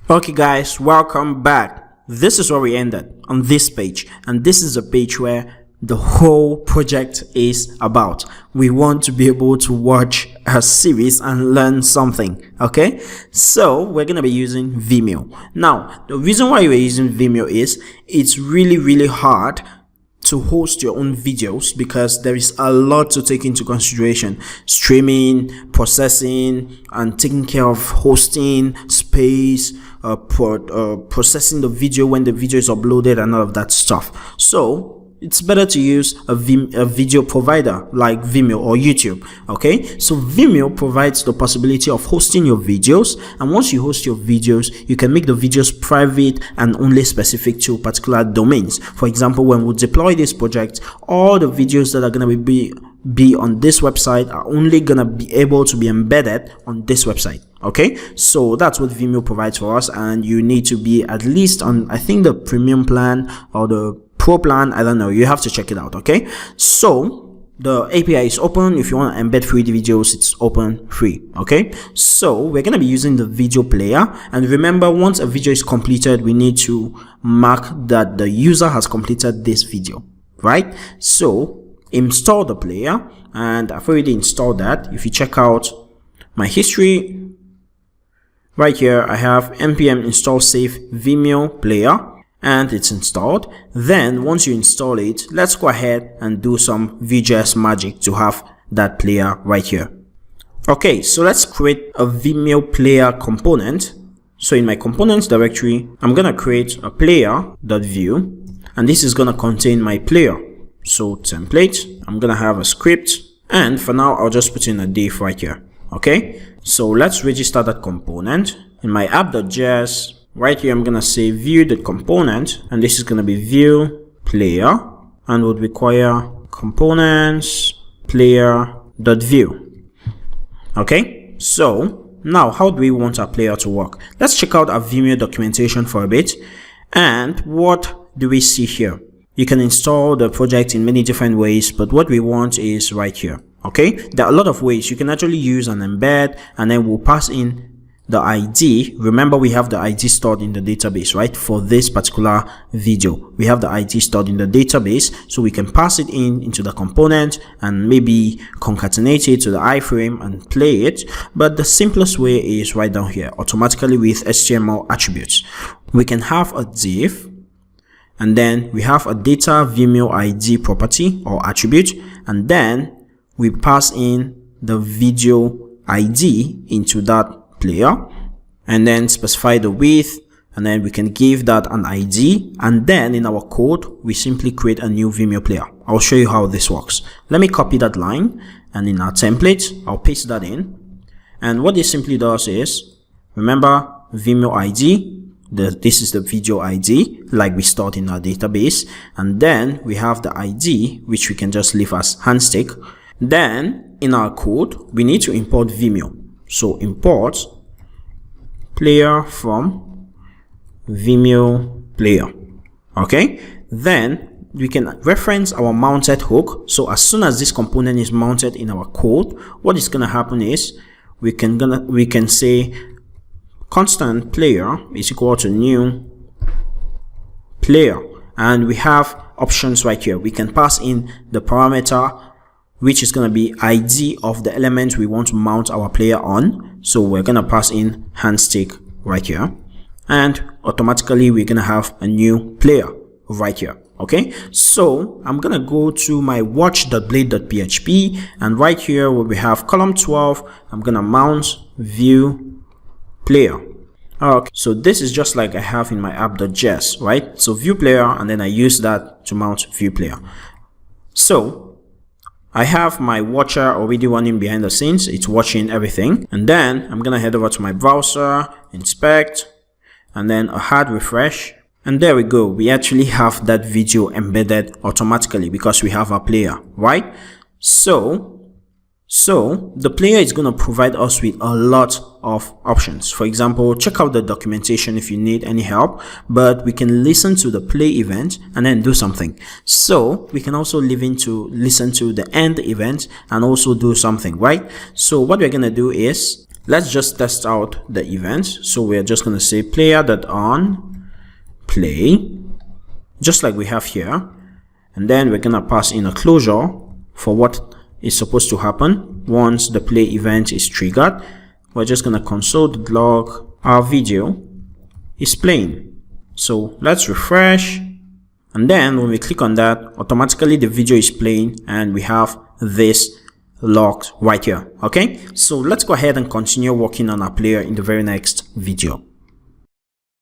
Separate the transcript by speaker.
Speaker 1: Okay guys, welcome back. This is where we ended on this page, and this is a page where the whole project is about. We want to be able to watch a series and learn something. Okay, so we're gonna be using Vimeo. Now the reason why we're using Vimeo is it's really hard to host your own videos because there is a lot to take into consideration: streaming, processing, and taking care of hosting, space, processing the video when the video is uploaded and all of that stuff. So it's better to use a video provider like Vimeo or YouTube. Okay, so Vimeo provides the possibility of hosting your videos, and once you host your videos, you can make the videos private and only specific to particular domains. For example, when we deploy this project, all the videos that are going to be on this website are only gonna be able to be embedded on this website. Okay, so that's what Vimeo provides for us, and you need to be at least on, I think, the premium plan or the pro plan. I don't know, you have to check it out. Okay, so the API is open. If you want to embed free videos, it's open free. Okay, so we're going to be using the video player, and remember, once a video is completed, we need to mark that the user has completed this video, right? So install the player, and I've already installed that. If you check out my history right here, I have npm install save Vimeo player, and it's installed. Then once you install it, let's go ahead and do some Vue.js magic to have that player right here. Okay, so let's create a Vimeo player component. So in my components directory, I'm gonna create a player.vue, and this is gonna contain my player. So template, I'm gonna have a script, and for now I'll just put in a div right here. Okay, so let's register that component in my app.js. Right here I'm gonna say view.component, and this is gonna be view player, and would require components player.view. Okay, so now how do we want our player to work? Let's check out our Vimeo documentation for a bit, and what do we see here? You can install the project in many different ways, but what we want is right here. Okay, there are a lot of ways you can actually use an embed, and then we'll pass in the ID. Remember, we have the ID stored in the database, right? For this particular video, we have the ID stored in the database, so we can pass it into the component and maybe concatenate it to the iframe and play it. But the simplest way is right down here, automatically with HTML attributes. We can have a div, and then we have a data Vimeo ID property or attribute, and then we pass in the video ID into that player, and then specify the width, and then we can give that an ID, and then in our code we simply create a new Vimeo player. I'll show you how this works. Let me copy that line, and in our template I'll paste that in, and what this simply does is, remember Vimeo ID, this is the video ID like we stored in our database, and then we have the ID which we can just leave as handstick. Then in our code we need to import Vimeo, so import player from Vimeo player. Okay, then we can reference our mounted hook. So as soon as this component is mounted in our code, what is going to happen is we can say constant player is equal to new player, and we have options right here. We can pass in the parameter which is going to be ID of the element we want to mount our player on. So we're going to pass in handstick right here, and automatically we're going to have a new player right here. Okay, so I'm going to go to my watch.blade.php, and right here where we have column 12, I'm going to mount view player. Okay, so this is just like I have in my app.js, right? So view player, and then I use that to mount view player. So I have my watcher already running behind the scenes. It's watching everything, and then I'm gonna head over to my browser, inspect, and then a hard refresh, and there we go. We actually have that video embedded automatically because we have our player, right? So the player is going to provide us with a lot of options. For example, check out the documentation if you need any help, but we can listen to the play event and then do something. So we can also listen to the end event and also do something, right? So what we're going to do is let's just test out the events. So we're just going to say player.on play, just like we have here. And then we're going to pass in a closure for what is supposed to happen once the play event is triggered. We're just going to console.log our video is playing. So let's refresh. And then when we click on that, automatically the video is playing and we have this logged right here. Okay, so let's go ahead and continue working on our player in the very next video.